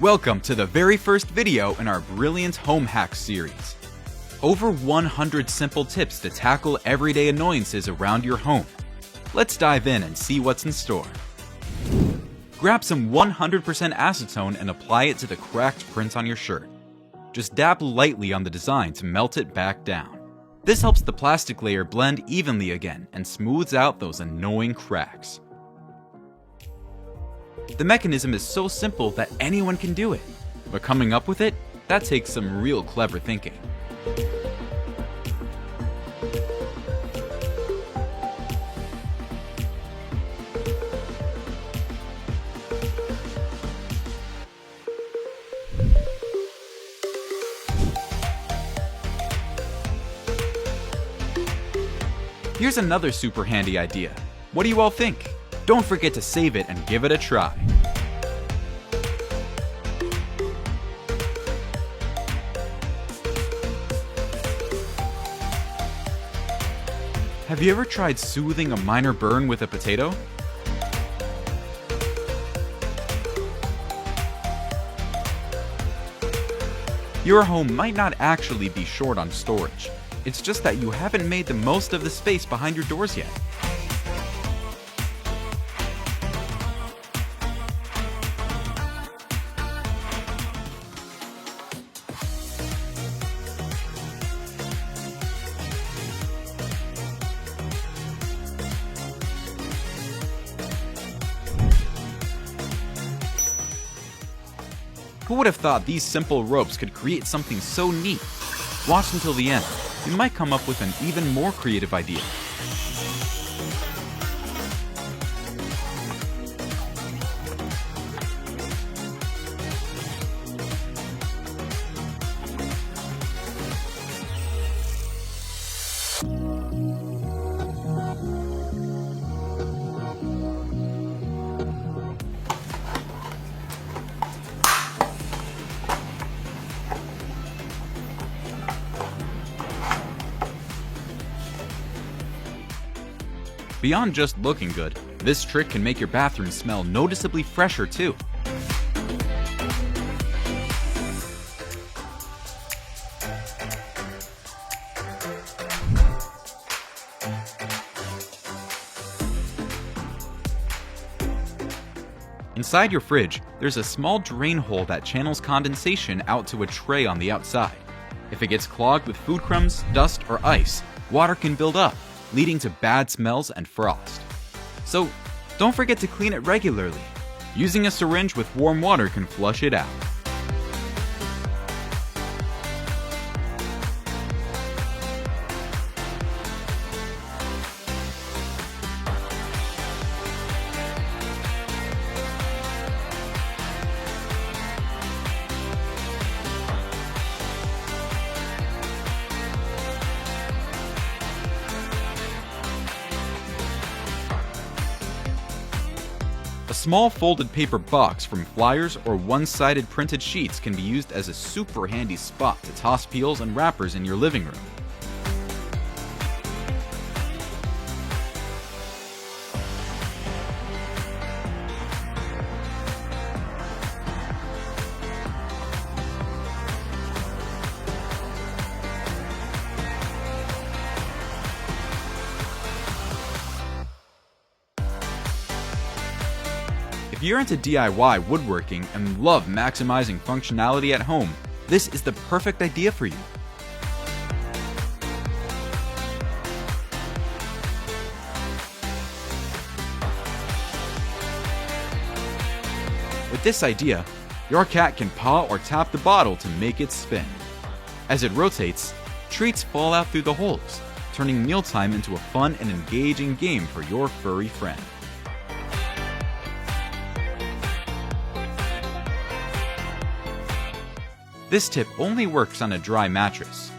Welcome to the very first video in our Brilliant Home Hacks series. Over 100 simple tips to tackle everyday annoyances around your home. Let's dive in and see what's in store. Grab some 100% acetone and apply it to the cracked print on your shirt. Just dab lightly on the design to melt it back down. This helps the plastic layer blend evenly again and smooths out those annoying cracks. The mechanism is so simple that anyone can do it, but coming up with it, that takes some real clever thinking. Here's another super handy idea. What do you all think? Don't forget to save it and give it a try. Have you ever tried soothing a minor burn with a potato? Your home might not actually be short on storage. It's just that you haven't made the most of the space behind your doors yet. Who would have thought these simple ropes could create something so neat? Watch until the end. You might come up with an even more creative idea. Beyond just looking good, this trick can make your bathroom smell noticeably fresher too. Inside your fridge, there's a small drain hole that channels condensation out to a tray on the outside. If it gets clogged with food crumbs, dust, or ice, water can build up, leading to bad smells and frost. So, don't forget to clean it regularly. Using a syringe with warm water can flush it out. A small folded paper box from flyers or one-sided printed sheets can be used as a super handy spot to toss peels and wrappers in your living room. If you're into DIY woodworking and love maximizing functionality at home, this is the perfect idea for you. With this idea, your cat can paw or tap the bottle to make it spin. As it rotates, treats fall out through the holes, turning mealtime into a fun and engaging game for your furry friend. This tip only works on a dry mattress.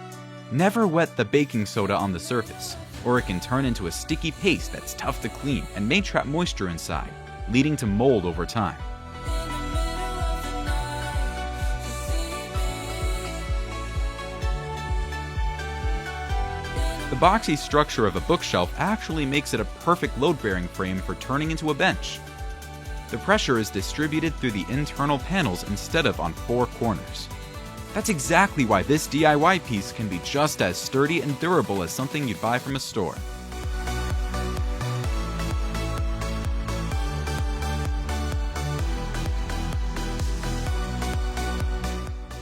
Never wet the baking soda on the surface, or it can turn into a sticky paste that's tough to clean and may trap moisture inside, leading to mold over time. The boxy structure of a bookshelf actually makes it a perfect load-bearing frame for turning into a bench. The pressure is distributed through the internal panels instead of on 4 corners. That's exactly why this DIY piece can be just as sturdy and durable as something you'd buy from a store.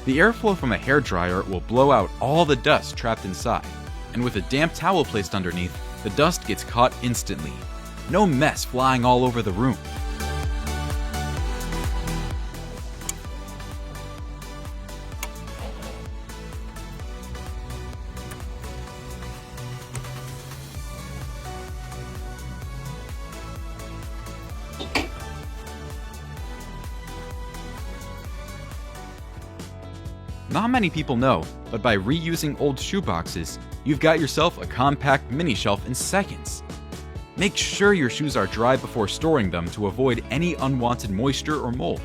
The airflow from a hairdryer will blow out all the dust trapped inside, and with a damp towel placed underneath, the dust gets caught instantly. No mess flying all over the room. Not many people know, but by reusing old shoeboxes, you've got yourself a compact mini shelf in seconds. Make sure your shoes are dry before storing them to avoid any unwanted moisture or mold.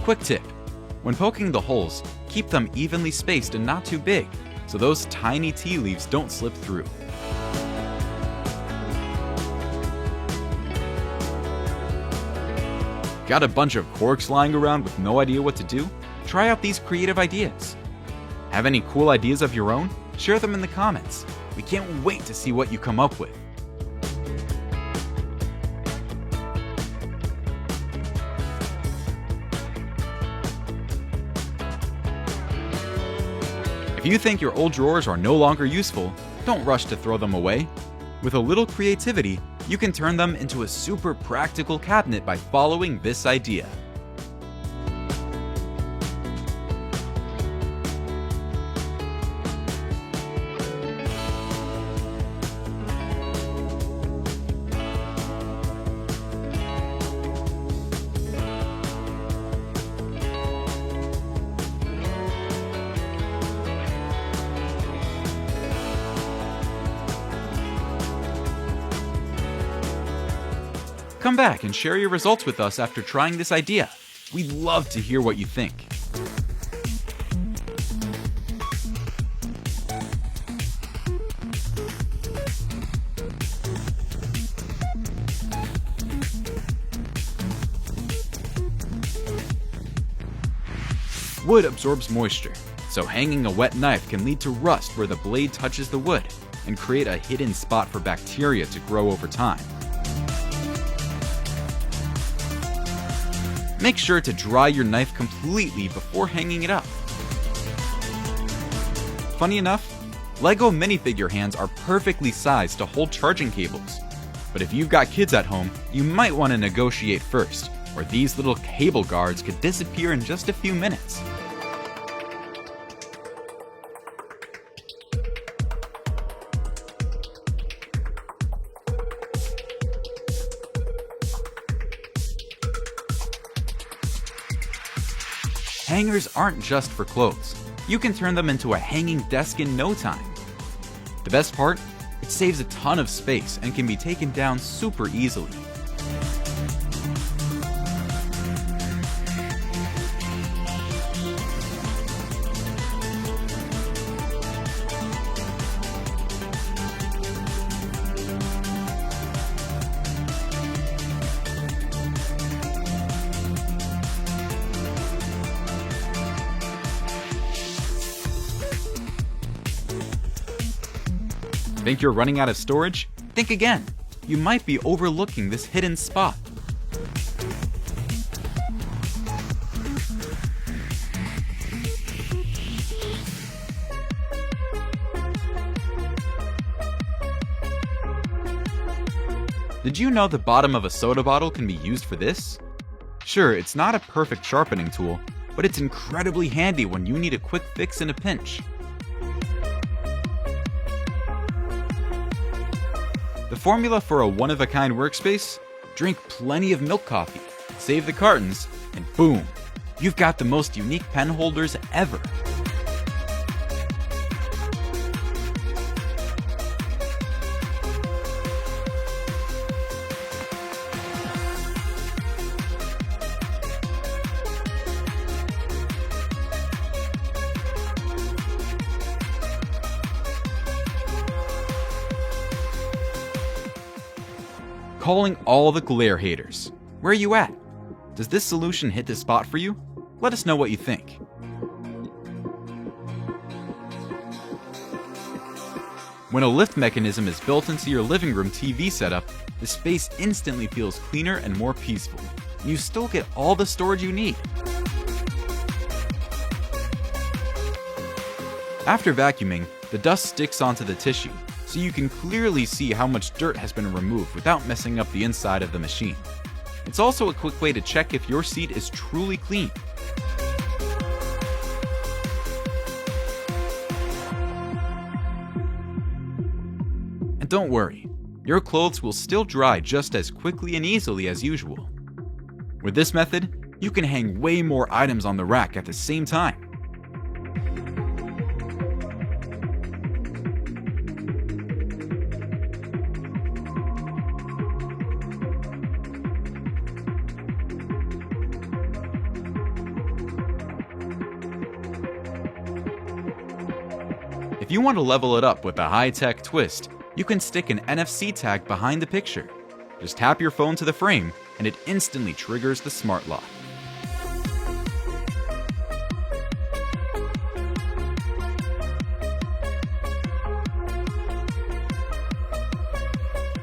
Quick tip: when poking the holes, keep them evenly spaced and not too big, so those tiny tea leaves don't slip through. Got a bunch of corks lying around with no idea what to do? Try out these creative ideas. Have any cool ideas of your own? Share them in the comments. We can't wait to see what you come up with. If you think your old drawers are no longer useful, don't rush to throw them away. With a little creativity, you can turn them into a super practical cabinet by following this idea. Come back and share your results with us after trying this idea. We'd love to hear what you think. Wood absorbs moisture, so hanging a wet knife can lead to rust where the blade touches the wood and create a hidden spot for bacteria to grow over time. Make sure to dry your knife completely before hanging it up. Funny enough, Lego minifigure hands are perfectly sized to hold charging cables. But if you've got kids at home, you might want to negotiate first, or these little cable guards could disappear in just a few minutes. Hangers aren't just for clothes. You can turn them into a hanging desk in no time. The best part? It saves a ton of space and can be taken down super easily. Think you're running out of storage? Think again. You might be overlooking this hidden spot. Did you know the bottom of a soda bottle can be used for this? Sure, it's not a perfect sharpening tool, but it's incredibly handy when you need a quick fix in a pinch. The formula for a one-of-a-kind workspace? Drink plenty of milk coffee, save the cartons, and boom! You've got the most unique pen holders ever. calling all the glare haters. Where are you at? Does this solution hit the spot for you? Let us know what you think. When a lift mechanism is built into your living room TV setup, the space instantly feels cleaner and more peaceful. You still get all the storage you need. After vacuuming, the dust sticks onto the tissue, so you can clearly see how much dirt has been removed without messing up the inside of the machine. It's also a quick way to check if your seat is truly clean. And don't worry, your clothes will still dry just as quickly and easily as usual. With this method, you can hang way more items on the rack at the same time. If you want to level it up with a high-tech twist, you can stick an NFC tag behind the picture. Just tap your phone to the frame, and it instantly triggers the smart lock.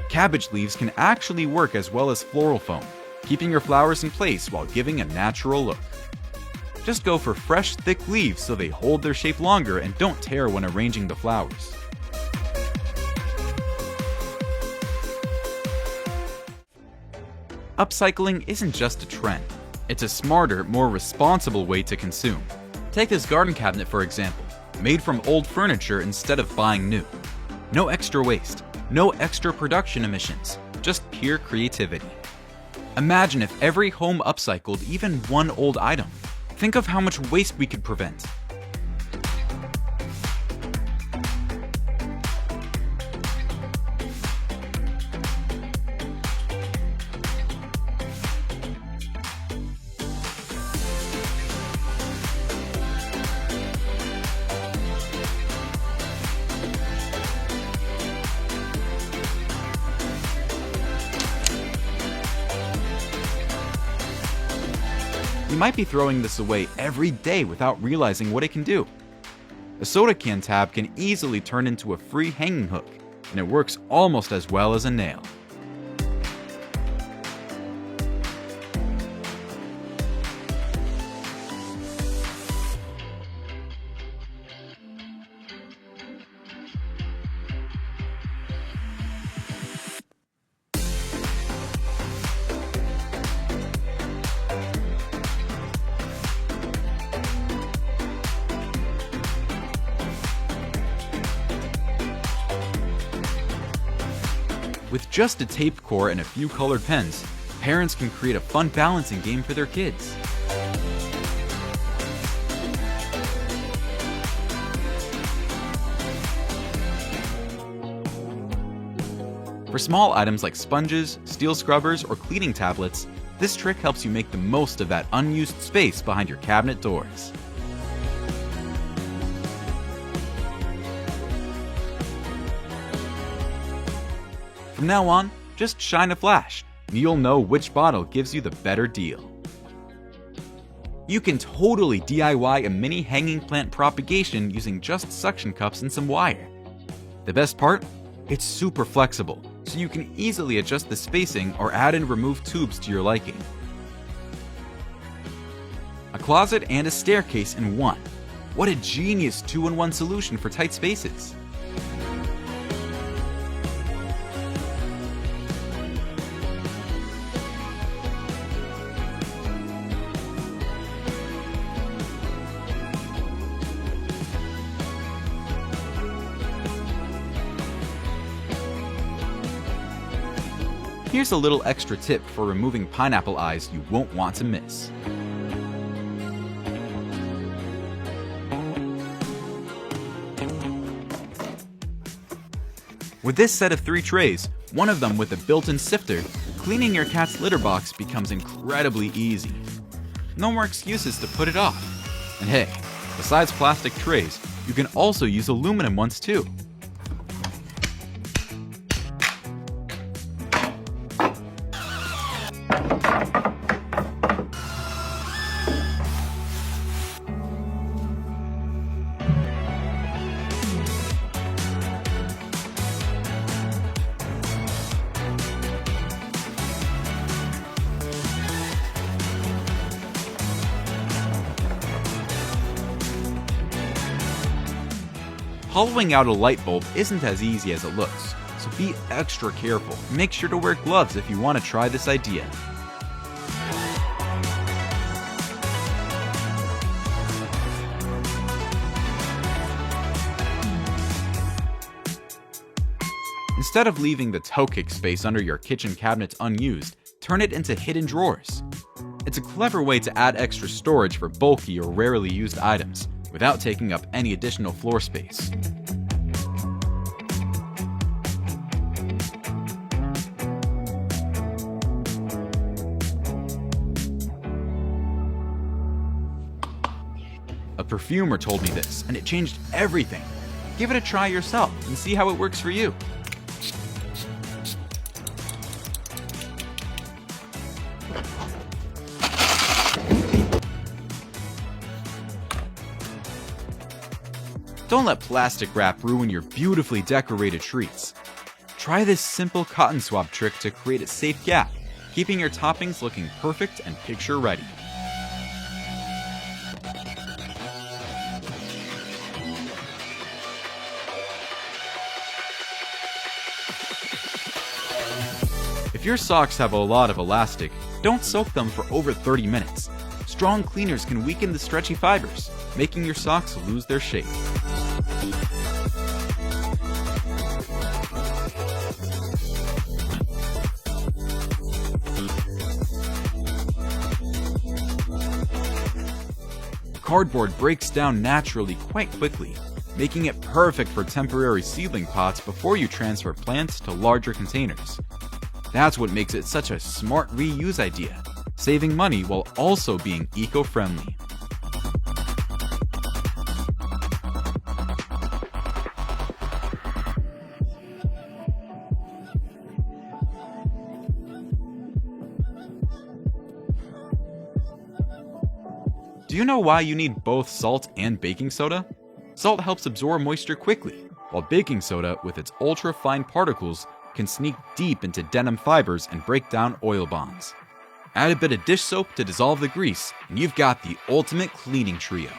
Cabbage leaves can actually work as well as floral foam, keeping your flowers in place while giving a natural look. Just go for fresh, thick leaves so they hold their shape longer and don't tear when arranging the flowers. Upcycling isn't just a trend. It's a smarter, more responsible way to consume. Take this garden cabinet for example, made from old furniture instead of buying new. No extra waste, no extra production emissions, just pure creativity. Imagine if every home upcycled even one old item. Think of how much waste we could prevent. You might be throwing this away every day without realizing what it can do. A soda can tab can easily turn into a free hanging hook, and it works almost as well as a nail. With just a tape core and a few colored pens, parents can create a fun balancing game for their kids. For small items like sponges, steel scrubbers, or cleaning tablets, this trick helps you make the most of that unused space behind your cabinet doors. From now on, just shine a flash, and you'll know which bottle gives you the better deal. You can totally DIY a mini hanging plant propagation using just suction cups and some wire. The best part? It's super flexible, so you can easily adjust the spacing or add and remove tubes to your liking. A closet and a staircase in one. What a genius two-in-one solution for tight spaces. Here's a little extra tip for removing pineapple eyes you won't want to miss. With this set of 3 trays, one of them with a built-in sifter, cleaning your cat's litter box becomes incredibly easy. No more excuses to put it off. And hey, besides plastic trays, you can also use aluminum ones too. Hollowing out a light bulb isn't as easy as it looks, so be extra careful. Make sure to wear gloves if you want to try this idea. Instead of leaving the toe kick space under your kitchen cabinets unused, turn it into hidden drawers. It's a clever way to add extra storage for bulky or rarely used items, without taking up any additional floor space. A perfumer told me this, and it changed everything. Give it a try yourself and see how it works for you. Don't let plastic wrap ruin your beautifully decorated treats. Try this simple cotton swab trick to create a safe gap, keeping your toppings looking perfect and picture ready. If your socks have a lot of elastic, don't soak them for over 30 minutes. Strong cleaners can weaken the stretchy fibers, making your socks lose their shape. Cardboard breaks down naturally quite quickly, making it perfect for temporary seedling pots before you transfer plants to larger containers. That's what makes it such a smart reuse idea, saving money while also being eco-friendly. Do you know why you need both salt and baking soda? Salt helps absorb moisture quickly, while baking soda, with its ultra-fine particles, can sneak deep into denim fibers and break down oil bonds. Add a bit of dish soap to dissolve the grease, and you've got the ultimate cleaning trio.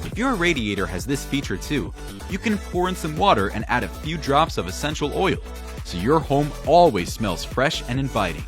If your radiator has this feature too, you can pour in some water and add a few drops of essential oil, so your home always smells fresh and inviting.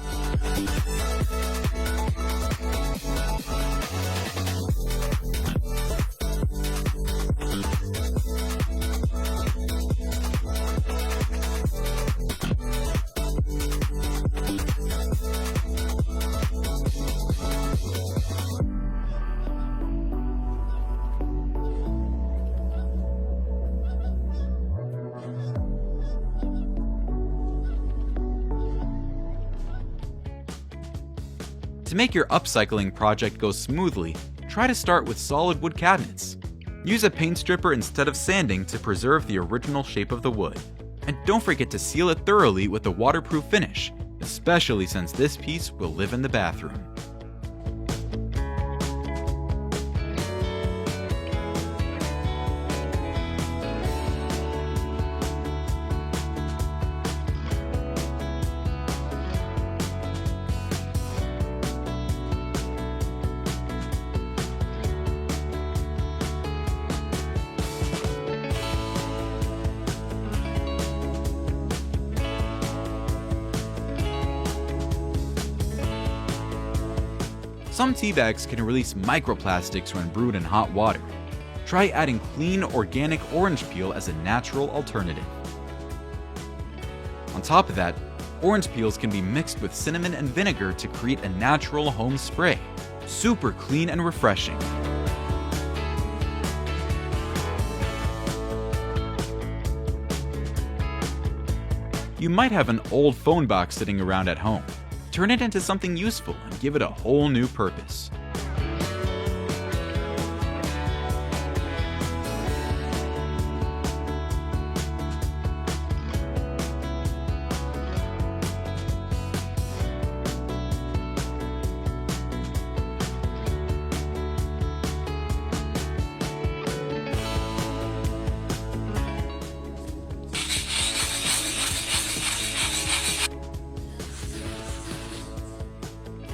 To make your upcycling project go smoothly, try to start with solid wood cabinets. Use a paint stripper instead of sanding to preserve the original shape of the wood. And don't forget to seal it thoroughly with a waterproof finish, especially since this piece will live in the bathroom. Some tea bags can release microplastics when brewed in hot water. Try adding clean, organic orange peel as a natural alternative. On top of that, orange peels can be mixed with cinnamon and vinegar to create a natural home spray. Super clean and refreshing. You might have an old phone box sitting around at home. Turn it into something useful and give it a whole new purpose.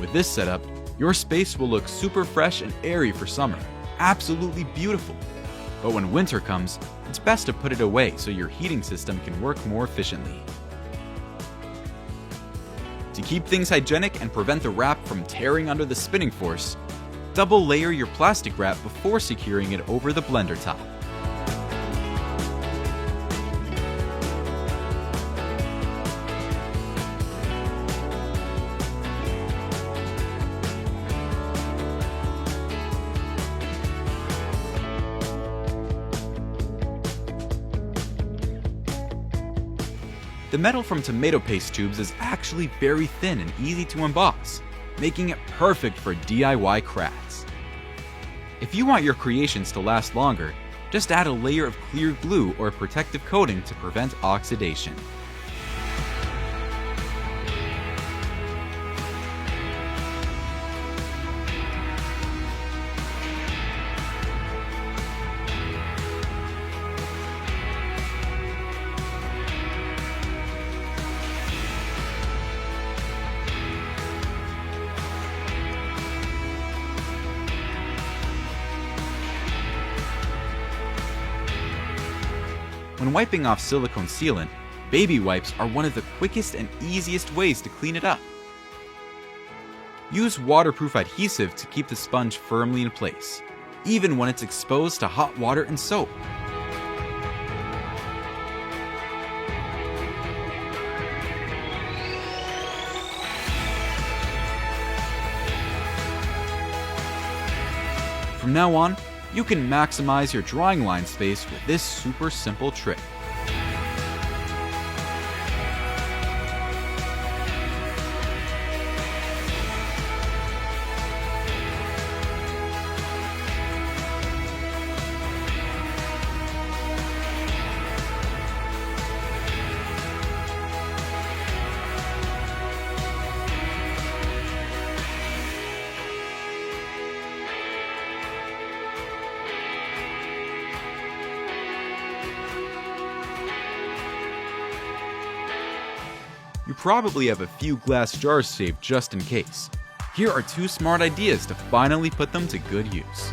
With this setup, your space will look super fresh and airy for summer. Absolutely beautiful. But when winter comes, it's best to put it away so your heating system can work more efficiently. To keep things hygienic and prevent the wrap from tearing under the spinning force, double layer your plastic wrap before securing it over the blender top. The metal from tomato paste tubes is actually very thin and easy to emboss, making it perfect for DIY crafts. If you want your creations to last longer, just add a layer of clear glue or protective coating to prevent oxidation. When wiping off silicone sealant, baby wipes are one of the quickest and easiest ways to clean it up. Use waterproof adhesive to keep the sponge firmly in place, even when it's exposed to hot water and soap. From now on, you can maximize your drawing line space with this super simple trick. You probably have a few glass jars saved just in case. Here are 2 smart ideas to finally put them to good use.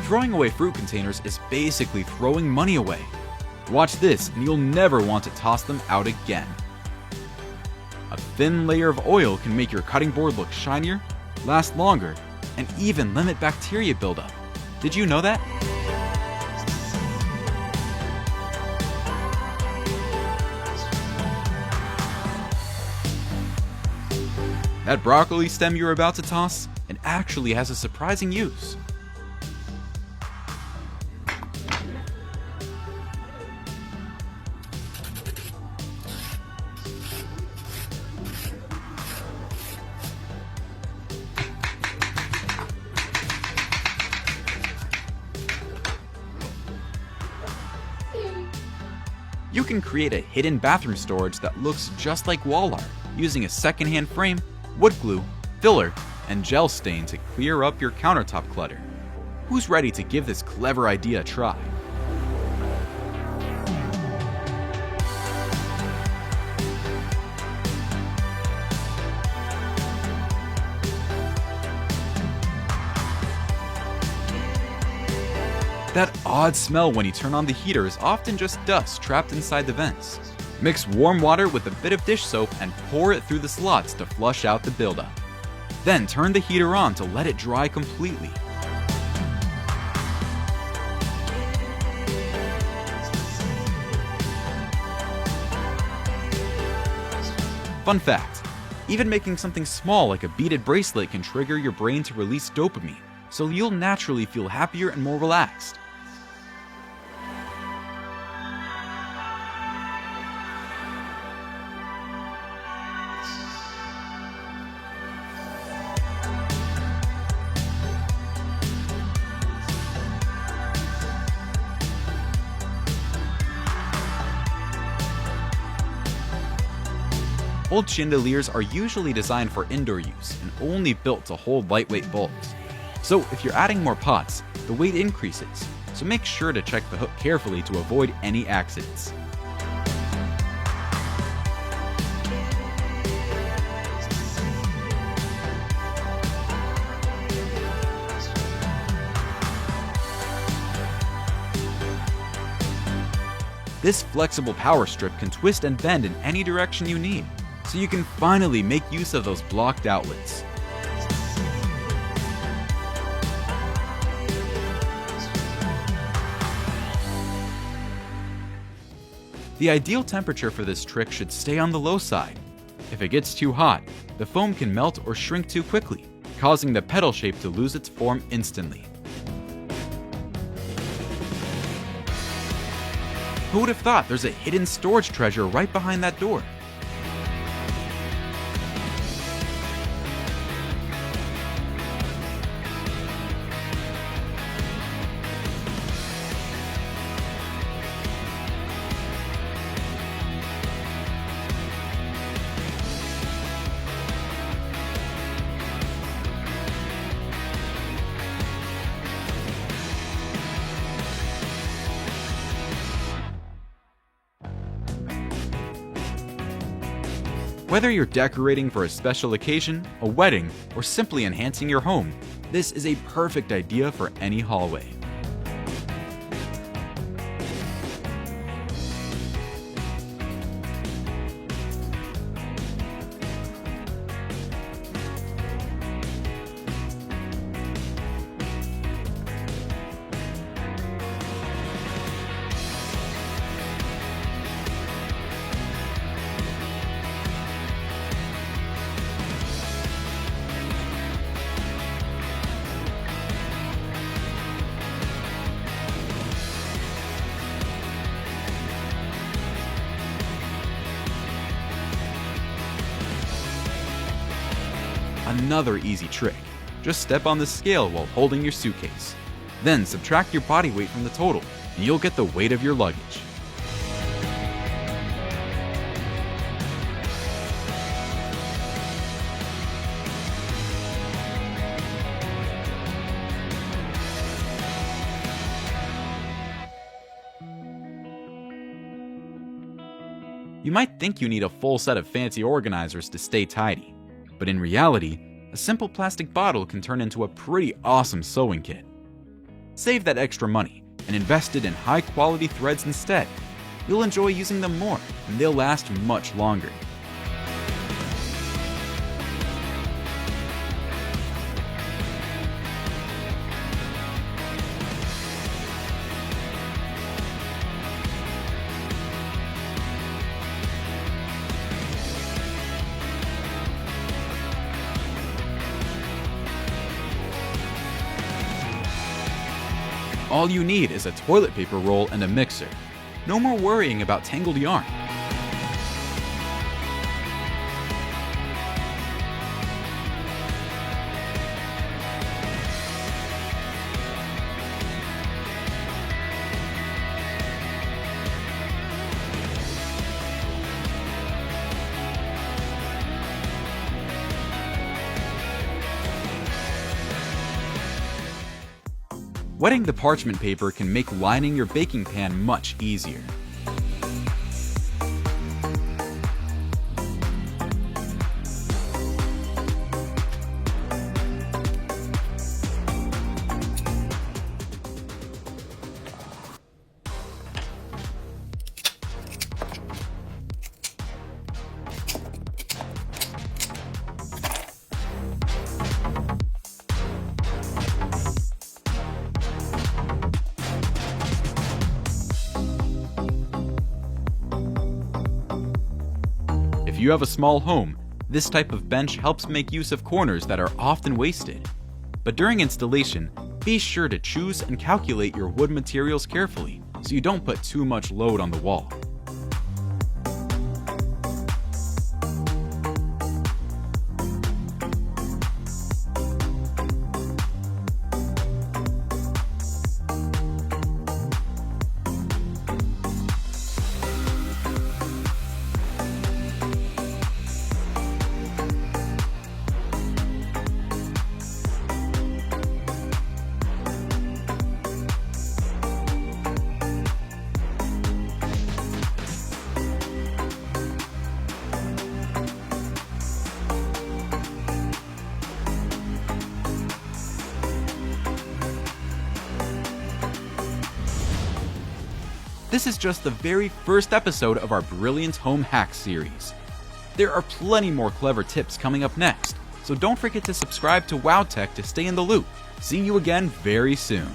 Throwing away fruit containers is basically throwing money away. Watch this and you'll never want to toss them out again. A thin layer of oil can make your cutting board look shinier, last longer, and even limit bacteria buildup. Did you know that? That broccoli stem you're about to toss, it actually has a surprising use. You can create a hidden bathroom storage that looks just like wall art using a secondhand frame, wood glue, filler, and gel stain to clear up your countertop clutter. Who's ready to give this clever idea a try? That odd smell when you turn on the heater is often just dust trapped inside the vents. Mix warm water with a bit of dish soap and pour it through the slots to flush out the buildup. Then turn the heater on to let it dry completely. Fun fact, even making something small like a beaded bracelet can trigger your brain to release dopamine, so you'll naturally feel happier and more relaxed. Old chandeliers are usually designed for indoor use and only built to hold lightweight bulbs. So if you're adding more pots, the weight increases, so so make sure to check the hook carefully to avoid any accidents. This flexible power strip can twist and bend in any direction you need, so you can finally make use of those blocked outlets. The ideal temperature for this trick should stay on the low side. If it gets too hot, the foam can melt or shrink too quickly, causing the pedal shape to lose its form instantly. Who would have thought there's a hidden storage treasure right behind that door? Whether you're decorating for a special occasion, a wedding, or simply enhancing your home, this is a perfect idea for any hallway. Another easy trick. Just step on the scale while holding your suitcase. Then subtract your body weight from the total, and you'll get the weight of your luggage. You might think you need a full set of fancy organizers to stay tidy, but in reality, a simple plastic bottle can turn into a pretty awesome sewing kit. Save that extra money and invest it in high-quality threads instead. You'll enjoy using them more, and they'll last much longer. All you need is a toilet paper roll and a mixer. No more worrying about tangled yarn. Wetting the parchment paper can make lining your baking pan much easier. If you have a small home, this type of bench helps make use of corners that are often wasted. But during installation, be sure to choose and calculate your wood materials carefully so you don't put too much load on the wall. This is just the very first episode of our Brilliant Home Hacks series. There are plenty more clever tips coming up next, so don't forget to subscribe to WowTech to stay in the loop. See you again very soon.